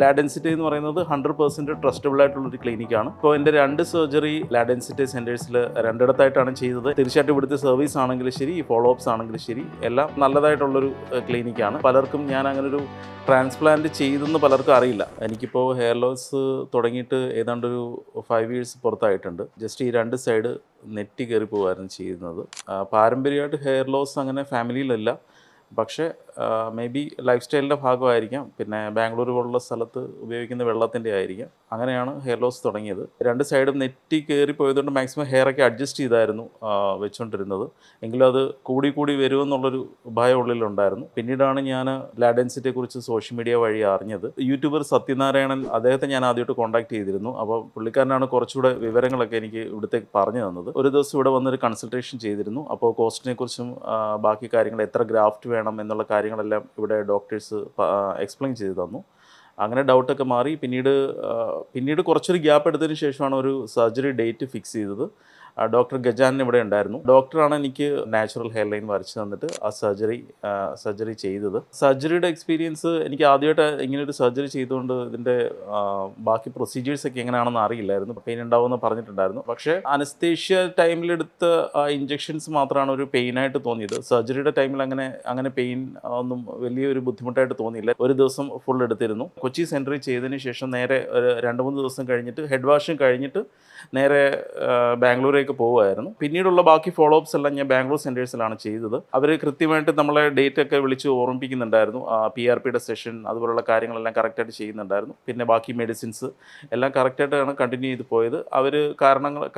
ലാ ഡെൻസിറ്റി എന്ന് പറയുന്നത് 100% ട്രസ്റ്റബിൾ ആയിട്ടുള്ളൊരു ക്ലിനിക്കാണ്. ഇപ്പോൾ എൻ്റെ 2 സർജറി ലാ ഡെൻസിറ്റി സെൻറ്റേഴ്സിൽ രണ്ടിടത്തായിട്ടാണ് ചെയ്തത്. തീർച്ചയായിട്ടും ഇവിടുത്തെ സർവീസ് ആണെങ്കിലും ശരി, ഫോളോ അപ്സ് ആണെങ്കിലും ശരി, എല്ലാം നല്ലതായിട്ടുള്ളൊരു ക്ലിനിക്കാണ്. പലർക്കും ഞാൻ അങ്ങനൊരു ട്രാൻസ്പ്ലാന്റ് ചെയ്തെന്ന് പലർക്കും അറിയില്ല. എനിക്കിപ്പോൾ ഹെയർ ലോസ് തുടങ്ങിയിട്ട് ഏതാണ്ടൊരു 5 ഇയേഴ്സ് പുറത്തായിട്ടുണ്ട്. ജസ്റ്റ് ഈ 2 സൈഡ് നെറ്റി കയറി പോകുമായിരുന്നു ചെയ്യുന്നത്. പാരമ്പര്യമായിട്ട് ഹെയർ ലോസ് അങ്ങനെ ഫാമിലിയിലല്ല. പക്ഷേ മേ ബി ലൈഫ് സ്റ്റൈലിൻ്റെ ഭാഗമായിരിക്കാം, പിന്നെ ബാംഗ്ലൂർ പോലുള്ള സ്ഥലത്ത് ഉപയോഗിക്കുന്ന വെള്ളത്തിൻ്റെ ആയിരിക്കാം. അങ്ങനെയാണ് ഹെയർ ലോസ് തുടങ്ങിയത്. 2 സൈഡും നെറ്റി കയറി പോയതുകൊണ്ട് മാക്സിമം ഹെയറൊക്കെ അഡ്ജസ്റ്റ് ചെയ്തായിരുന്നു വെച്ചുകൊണ്ടിരുന്നത്. എങ്കിലും അത് കൂടി വരുമെന്നുള്ളൊരു ഭയം ഉള്ളിലുണ്ടായിരുന്നു. പിന്നീടാണ് ഞാൻ ലാ ഡെൻസിറ്റിയെക്കുറിച്ച് സോഷ്യൽ മീഡിയ വഴി അറിഞ്ഞത്. യൂട്യൂബർ സത്യനാരായണൻ, അദ്ദേഹത്തെ ഞാൻ ആദ്യമായിട്ട് കോൺടാക്ട് ചെയ്തിരുന്നു. അപ്പോൾ പുള്ളിക്കാരനാണ് കുറച്ചുകൂടെ വിവരങ്ങളൊക്കെ എനിക്ക് ഇവിടത്തേക്ക് പറഞ്ഞു തന്നത്. ഒരു ദിവസം ഇവിടെ വന്നൊരു കൺസൾട്ടേഷൻ ചെയ്തിരുന്നു. അപ്പോൾ കോസ്റ്റിനെക്കുറിച്ചും ബാക്കി കാര്യങ്ങൾ, എത്ര ഗ്രാഫ്റ്റ് വേണം എന്നുള്ള കാര്യങ്ങളെല്ലാം ഇവിടെ ഡോക്ടേഴ്സ് എക്സ്പ്ലെയിൻ ചെയ്തു തന്നു. അങ്ങനെ ഡൗട്ടൊക്കെ മാറി. പിന്നീട് കുറച്ചൊരു ഗ്യാപ്പ് എടുത്തതിന് ശേഷമാണ് ഒരു സർജറി ഡേറ്റ് ഫിക്സ് ചെയ്തത്. ഡോക്ടർ ഗജാനൻ ഇവിടെ ഉണ്ടായിരുന്നു. ഡോക്ടറാണ് എനിക്ക് നാച്ചുറൽ ഹെയർ ലൈൻ വരച്ച് തന്നിട്ട് ആ സർജറി ചെയ്തത്. സർജറിയുടെ എക്സ്പീരിയൻസ്, എനിക്ക് ആദ്യമായിട്ട് ഇങ്ങനൊരു സർജറി ചെയ്തുകൊണ്ട് ഇതിൻ്റെ ബാക്കി പ്രൊസീജിയേഴ്സൊക്കെ എങ്ങനെയാണെന്ന് അറിയില്ലായിരുന്നു. പെയിൻ ഉണ്ടാവുമെന്ന് പറഞ്ഞിട്ടുണ്ടായിരുന്നു. പക്ഷേ അനസ്തേഷ്യ ടൈമിലെടുത്ത ഇഞ്ചെക്ഷൻസ് മാത്രമാണ് ഒരു പെയിനായിട്ട് തോന്നിയത്. സർജറിയുടെ ടൈമിൽ അങ്ങനെ പെയിൻ ഒന്നും വലിയൊരു ബുദ്ധിമുട്ടായിട്ട് തോന്നിയില്ല. ഒരു ദിവസം ഫുൾ എടുത്തിരുന്നു. കൊച്ചി സെൻറ്ററിൽ ചെയ്തതിന് ശേഷം നേരെ ഒരു 2-3 ദിവസം കഴിഞ്ഞിട്ട് ഹെഡ് വാഷും കഴിഞ്ഞിട്ട് നേരെ ബാംഗ്ലൂരേക്ക് പോകുമായിരുന്നു. പിന്നീടുള്ള ബാക്കി ഫോളോ അപ്സ് എല്ലാം ഞാൻ ബാംഗ്ലൂർ സെൻറ്റേഴ്സിലാണ് ചെയ്തത്. അവർ കൃത്യമായിട്ട് നമ്മളെ ഡേറ്റ് ഒക്കെ വിളിച്ച് ഓർമ്മിപ്പിക്കുന്നുണ്ടായിരുന്നു. PRPയുടെ സെഷൻ അതുപോലുള്ള കാര്യങ്ങളെല്ലാം കറക്റ്റായിട്ട് ചെയ്യുന്നുണ്ടായിരുന്നു. പിന്നെ ബാക്കി മെഡിസിൻസ് എല്ലാം കറക്റ്റായിട്ടാണ് കണ്ടിന്യൂ ചെയ്ത് പോയത്. അവർ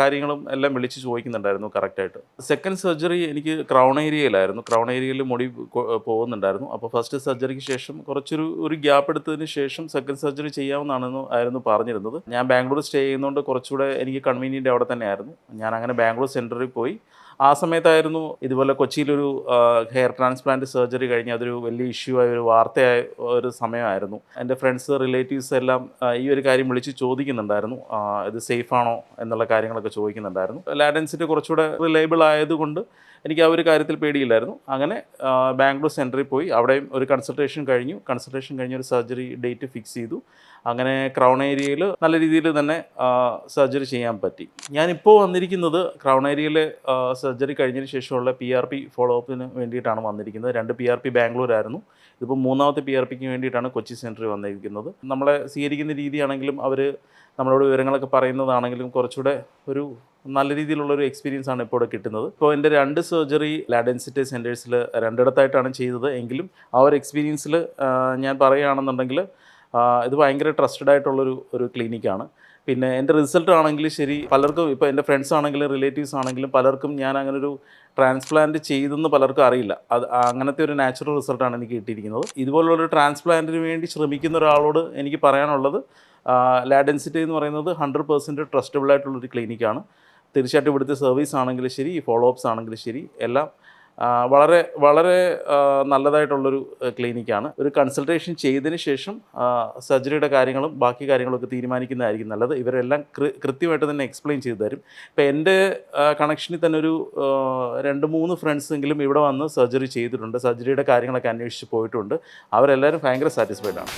കാര്യങ്ങളും എല്ലാം വിളിച്ച് ചോദിക്കുന്നുണ്ടായിരുന്നു കറക്റ്റായിട്ട്. സെക്കൻഡ് സർജറി എനിക്ക് ക്രൗൺ ഏരിയയിലായിരുന്നു. ക്രൗൺ ഏരിയയിൽ മുടി പോകുന്നുണ്ടായിരുന്നു. അപ്പോൾ ഫസ്റ്റ് സർജറിക്ക് ശേഷം ഒരു ഗ്യാപ്പ് എടുത്തതിന് ശേഷം സെക്കൻഡ് സർജറി ചെയ്യാമെന്നായിരുന്നു പറഞ്ഞിരുന്നത്. ഞാൻ ബാംഗ്ലൂർ സ്റ്റേ ചെയ്യുന്നതുകൊണ്ട് കുറച്ചുകൂടെ എനിക്ക് കൺവീനിയൻ്റ് അവിടെ തന്നെയായിരുന്നു. ഞാൻ അങ്ങനെ ബാംഗ്ലൂർ സെൻറ്ററിൽ പോയി. ആ സമയത്തായിരുന്നു ഇതുപോലെ കൊച്ചിയിലൊരു ഹെയർ ട്രാൻസ്പ്ലാന്റ് സർജറി കഴിഞ്ഞ് അതൊരു വലിയ ഇഷ്യൂ ആയ ഒരു വാർത്തയായ ഒരു സമയമായിരുന്നു. എൻ്റെ ഫ്രണ്ട്സ്, റിലേറ്റീവ്സ് എല്ലാം ഈ ഒരു കാര്യം വിളിച്ച് ചോദിക്കുന്നുണ്ടായിരുന്നു, ഇത് സേഫ് ആണോ എന്നുള്ള കാര്യങ്ങളൊക്കെ ചോദിക്കുന്നുണ്ടായിരുന്നു. ലാ ഡെൻസിറ്റി കുറച്ചുകൂടെ റിലയബിൾ ആയതുകൊണ്ട് എനിക്ക് ആ ഒരു കാര്യത്തിൽ പേടിയില്ലായിരുന്നു. അങ്ങനെ ബാംഗ്ലൂർ സെൻറ്ററിൽ പോയി. അവിടെയും ഒരു കൺസൾട്ടേഷൻ കഴിഞ്ഞ് ഒരു സർജറി ഡേറ്റ് ഫിക്സ് ചെയ്തു. അങ്ങനെ ക്രൗൺ ഏരിയയിൽ നല്ല രീതിയിൽ തന്നെ സർജറി ചെയ്യാൻ പറ്റി. ഞാനിപ്പോൾ വന്നിരിക്കുന്നത് ക്രൗൺ ഏരിയയിലെ സർജറി കഴിഞ്ഞതിന് ശേഷമുള്ള PRP ഫോളോ അപ്പിന് വേണ്ടിയിട്ടാണ് വന്നിരിക്കുന്നത്. 2 PRP ബാംഗ്ലൂരായിരുന്നു. ഇതിപ്പോൾ 3ാമത്തെ PRPക്ക് വേണ്ടിയിട്ടാണ് കൊച്ചി സെൻറ്ററിൽ വന്നിരിക്കുന്നത്. നമ്മളെ സ്വീകരിക്കുന്ന രീതിയാണെങ്കിലും അവർ നമ്മളോട് വിവരങ്ങളൊക്കെ പറയുന്നതാണെങ്കിലും കുറച്ചുകൂടെ ഒരു നല്ല രീതിയിലുള്ളൊരു എക്സ്പീരിയൻസ് ആണ് ഇപ്പോൾ ഇവിടെ കിട്ടുന്നത്. ഇപ്പോൾ എൻ്റെ 2 സർജറി ലാ ഡെൻസിറ്റി സെൻറ്റേഴ്സിൽ രണ്ടിടത്തായിട്ടാണ് ചെയ്തത്. എങ്കിലും ആ ഒരു എക്സ്പീരിയൻസിൽ ഞാൻ പറയുകയാണെന്നുണ്ടെങ്കിൽ ഇത് ഭയങ്കര ട്രസ്റ്റഡ് ആയിട്ടുള്ളൊരു ക്ലിനിക്കാണ്. പിന്നെ എൻ്റെ റിസൾട്ട് ആണെങ്കിലും ശരി, പലർക്കും, ഇപ്പോൾ എൻ്റെ ഫ്രണ്ട്സ് ആണെങ്കിലും റിലേറ്റീവ്സ് ആണെങ്കിലും പലർക്കും ഞാൻ അങ്ങനൊരു ട്രാൻസ്പ്ലാന്റ് ചെയ്തെന്ന് പലർക്കും അറിയില്ല. അങ്ങനത്തെ ഒരു നാച്ചുറൽ റിസൾട്ടാണ് എനിക്ക് കിട്ടിയിരിക്കുന്നത്. ഇതുപോലുള്ളൊരു ട്രാൻസ്പ്ലാന്റിന് വേണ്ടി ശ്രമിക്കുന്ന ഒരാളോട് എനിക്ക് പറയാനുള്ളത്, ലാ ഡെൻസിറ്റി എന്ന് പറയുന്നത് 100% ട്രസ്റ്റബിൾ ആയിട്ടുള്ളൊരു ക്ലിനിക്കാണ്. തീർച്ചയായിട്ടും ഇവിടുത്തെ സർവീസ് ആണെങ്കിലും ശരി, ഫോളോ അപ്സ് ആണെങ്കിലും ശരി, എല്ലാം വളരെ നല്ലതായിട്ടുള്ളൊരു ക്ലിനിക്കാണ്. ഒരു കൺസൾട്ടേഷൻ ചെയ്തതിന് ശേഷം സർജറിയുടെ കാര്യങ്ങളും ബാക്കി കാര്യങ്ങളൊക്കെ തീരുമാനിക്കുന്നതായിരിക്കും നല്ലത്. ഇവരെല്ലാം കൃത്യമായിട്ട് തന്നെ എക്സ്പ്ലെയിൻ ചെയ്തു തരും. ഇപ്പോൾ എൻ്റെ കണക്ഷനിൽ തന്നെ ഒരു 2-3 ഫ്രണ്ട്സെങ്കിലും ഇവിടെ വന്ന് സർജറി ചെയ്തിട്ടുണ്ട്. സർജറിയുടെ കാര്യങ്ങളൊക്കെ അന്വേഷിച്ച് പോയിട്ടുണ്ട്. അവരെല്ലാവരും ഭയങ്കര സാറ്റിസ്ഫൈഡ് ആണ്.